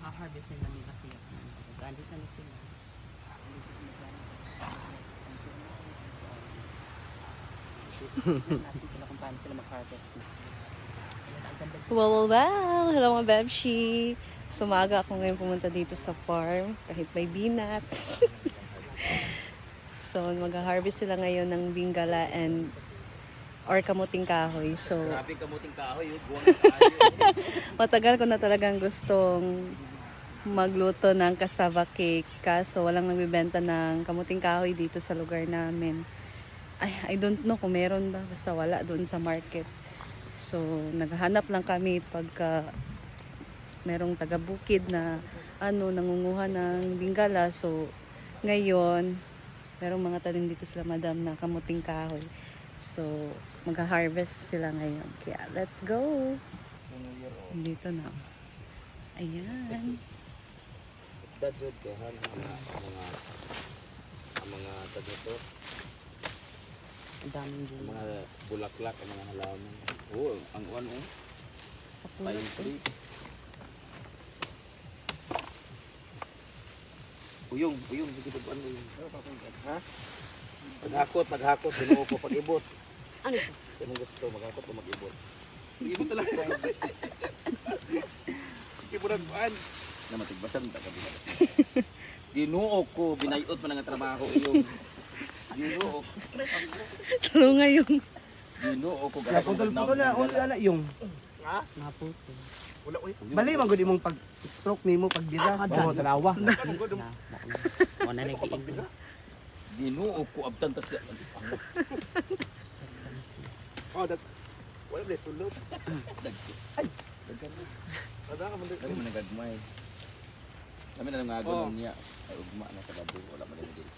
Ha-harvestin na nila siya. So, andito na sila. Natin sila kung paano sila mag-harvest. Wow! Hello mga Bebshi! Sumaga ako ngayon pumunta dito sa farm kahit may binat. So, mag-harvest sila ngayon ng bingala and or kamuting kahoy. So, Grabe kamuting kahoy, buwang kahoy. matagal ko na talagang gustong magluto ng cassava cake. Kaso walang nagbibenta ng kamuting kahoy dito sa lugar namin. I don't know kung meron ba. Basta wala doon sa market. So, naghahanap lang kami pagka merong taga-bukid na nangunguha ng bingala. So, ngayon, merong mga tanim dito sila madam na kamuting kahoy. So, mag-harvest sila ngayon. Kaya, let's go! Dito na. Ayan. Dadod kaya ang mga tagito, Ang daming ang bunga. mga bulaklak, ang mga halaman. Oo, ang uwan pine tree. Uyong, sige tubuan mo yung. Ha? Paghakot, binuo ko pag-ibot. Ano ito? Kaya mong gusto, maghakot o mag-ibot. Mag-ibot talaga. Hindi mo nagpaan. Na matigbasan, takabila. Ginuo ko, binayot mo na nga trabaho iyong. Ginuo. Pero ngayon, Ginuo ko. Putol na, wala na yung. Ha? Naputo. Wala ko Bali man gud imong pag stroke nimo pag dira. Oo, tanawa. O na nag-iingon. Ginuo ko, abtan ta siya. Oh, wala na tulog. Ay! Ada ka man nagagmay. Kami na lang agon niya. Ay ugma na sa gabi, wala man din.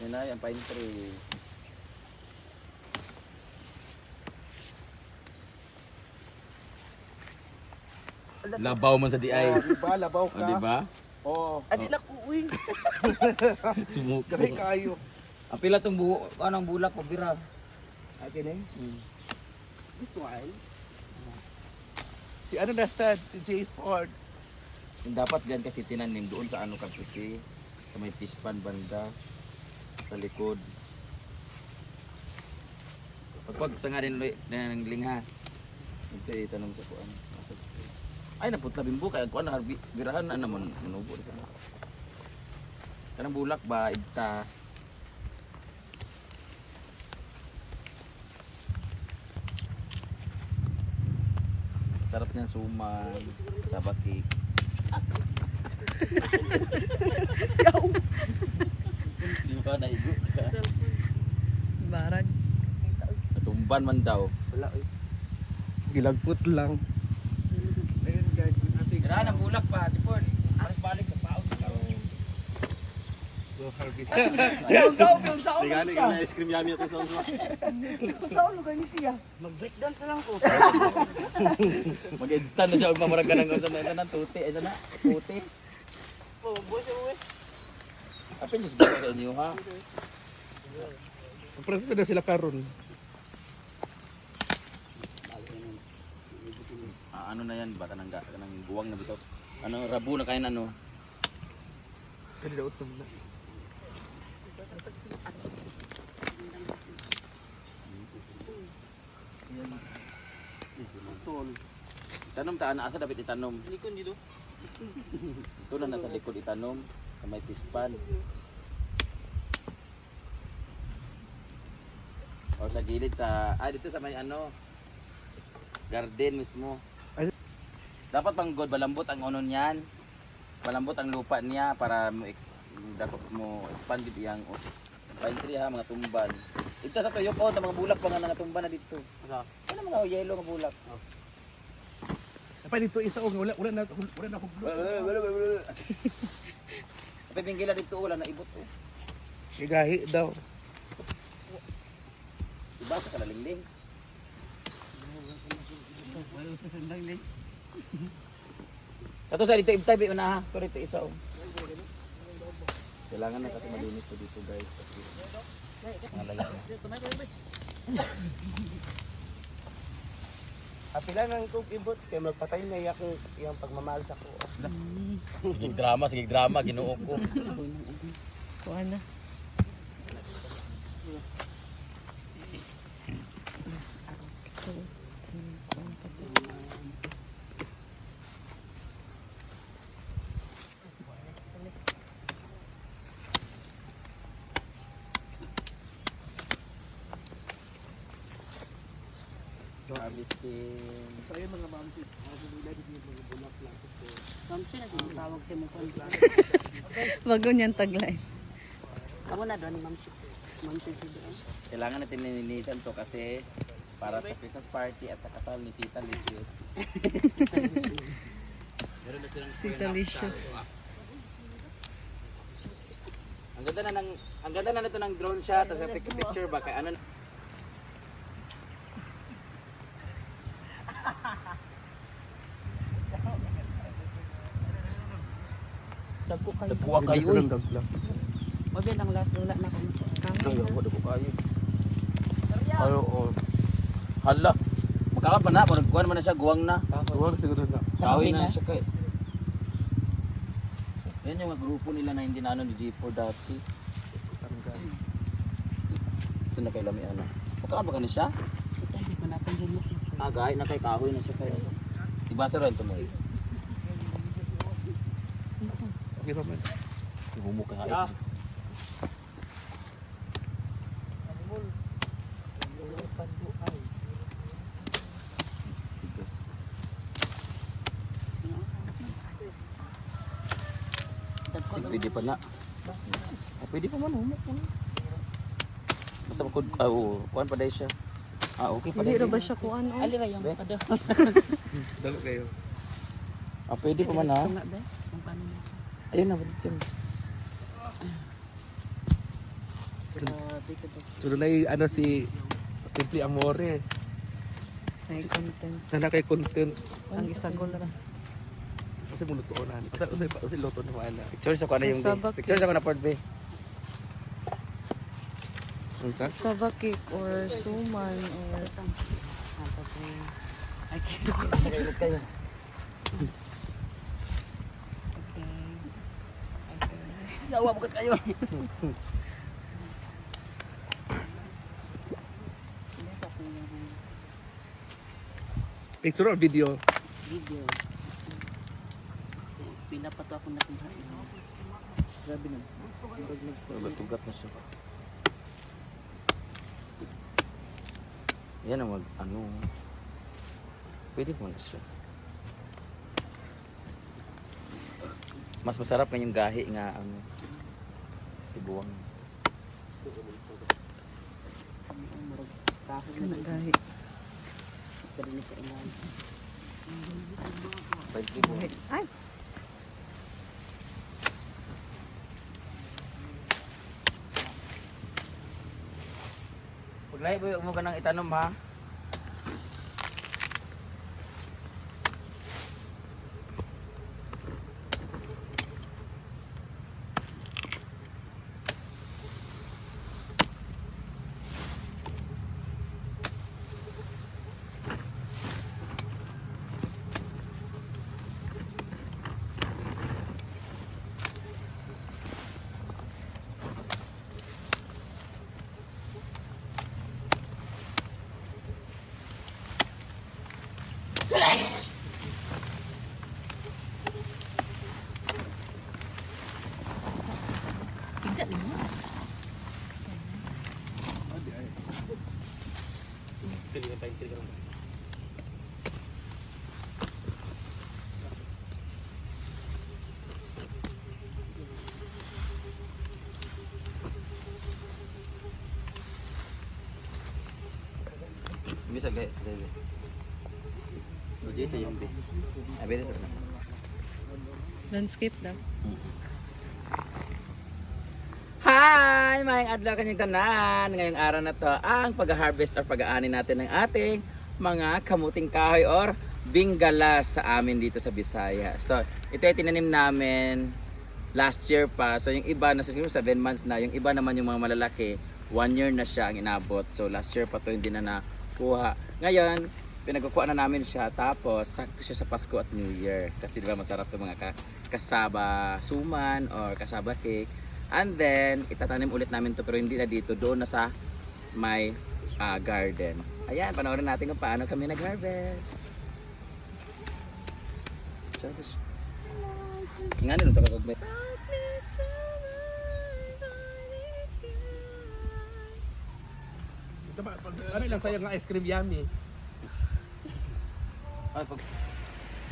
Yan ay ang pine tree. Labaw man sa di ay. Diba, labaw O di ba? Oo. Adi na ko uy. Sumuko. Gari kayo. Ang pila tong buho, anong bulak ko bira. Ati na. Hmm. This one. Si ano na sad, si Jay Ford. Yung dapat diyan kasi tinanim doon sa ano kasi sa may fish pan banda sa likod. Pagpag sa nga rin ng lingha. Ito itanong sa kuan. Ay naputla bimbo kay kuan birahan na naman manubo ka. Kanang bulak ba idta. Sarap niyan suman, sabaki. Di ba naigo ka? barag. Natumban man daw. Wala uy. Gilagput lang. Ayun guys, ating Kailangan ng bulak pa, Jipon. Balik sa paot. so harvest. Tigani ka na ice cream yami ito sa uswa. Saan lugar ni siya? Mag-breakdance lang ko. Mag-instant na siya ug mamurag ka ng ng tuti. Ay na, puti. Oh, boy sa uwi. Apin just sa inyo ha. Proseso na sila karon. Ano na yan ba kanang buwang na bitaw. Ano rabo na kain ano. Kani daw utom na. Itanom ta ana asa dapat itanom. Likon dito. Ito na nasa likod itanom sa may pispan. O sa gilid sa dito sa may ano garden mismo. Dapat pang god balambot ang unon niyan. Balambot ang lupa niya para dapat mo expand it yang pine tree ha mga tumban. Dito sa tuyok o mga bulak pa nga nga tumban na dito. Ano mga yellow nga bulak. Apa dito isa og wala na huglo. Apay pinggila dito wala na ibot oh. Igahi daw. Diba sa kalalingling? Wala sa sandang ni. Kato sa dito ibtay una ha. Ito dito isa oh. Kailangan na kasi malinis ko dito guys kasi mga lalaki. Apila nang kong ibot kay magpatay na iyang pagmamahal sa ko. Sige drama, ginoo ko. Kuha na. Harvesting. So yung mga mamsi, mga bulak lang ko. Mamsi na din tawag sa mukha. Bago niyan tagline. Ako na doon, mamsi. Mamsi si doon. Kailangan natin nilinisan to kasi para sa Christmas party at sa kasal ni Sita Licious. Meron na silang Sita Licious. Ang ganda na nito ng drone shot at sa picture ba kay ano. Dagko kayo. Dagkuha kayo eh. Mabi ang last wala na kami. Dagko kayo. Oo. Hala. Magkaka pa na, kuwan man na siya, guwang na. Tuwag siguro na. Kahoy na siya kay. Yan yung mga grupo nila na hindi na ano ni G4 dati. Ito na kay Lami ano. Magkaka ba ka niya siya? Hindi ko natin din mo. Gahit na kay kahoy na siya kay. Ibasa rin ito mo eh. Okay pa man. Ibumuk ka Yeah. Sige, pwede pa na. Pwede pa man, humok mo. Basta makod, kuhan pa dahil siya. Okay pa Hindi dahil. ra ba siya kuan o? Ali ra yung kada. Dalo kayo. Pwede pa man ha. Tunga ba? Kung paano na. Ayun na, balik yan. So na ano si Simply Amore. May content. Sana kay content. Ang isagol ra. Kasi mo lutuonan. Kasi luto na mana. Picture sa ko na yung Sabak. picture sa ko na part B. Unsa? Saba cake or suman or Kayo. Yawa bukat kayo. Picture or video? Video. Pinapato ako na kung grabe na. Tugat na siya. Yan ang ano. Pwede mo na siya. Mas masarap na yung gahi nga ano. Ibuwang. Kahit kana na gahi. karinig sa ilan. Pwede mo. Ay, Paglay boy, mo ka nang itanom ha. Bisa gaya. Jadi sa yung B. Abi dito. landscape daw. Hi! Mayang adlaw kanyang tanan. Ngayong araw na to, ang pag-harvest or pag-aani natin ng ating mga kamuting kahoy or binggalas sa amin dito sa Bisaya. So, ito ay tinanim namin last year pa. So, yung iba na siguro 7 months na. Yung iba naman yung mga malalaki, 1 year na siya ang inabot. So, last year pa to hindi na nakuha. Ngayon, pinagkukuha na namin siya. Tapos, sakto siya sa Pasko at New Year. Kasi di ba masarap itong mga kasaba suman or kasaba cake. And then, itatanim ulit namin to pero hindi na dito. Doon na sa may garden. Ayan, panoorin natin kung paano kami nag-harvest. Nga nung takagagmay. Ano lang sa'yo nga ice cream yummy?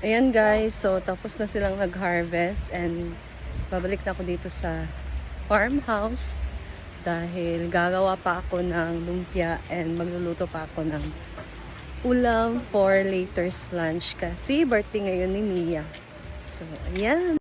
Ayan guys, so tapos na silang nag-harvest and babalik na ako dito sa farmhouse dahil gagawa pa ako ng lumpia and magluluto pa ako ng ulam for later's lunch kasi birthday ngayon ni Mia. So, ayan.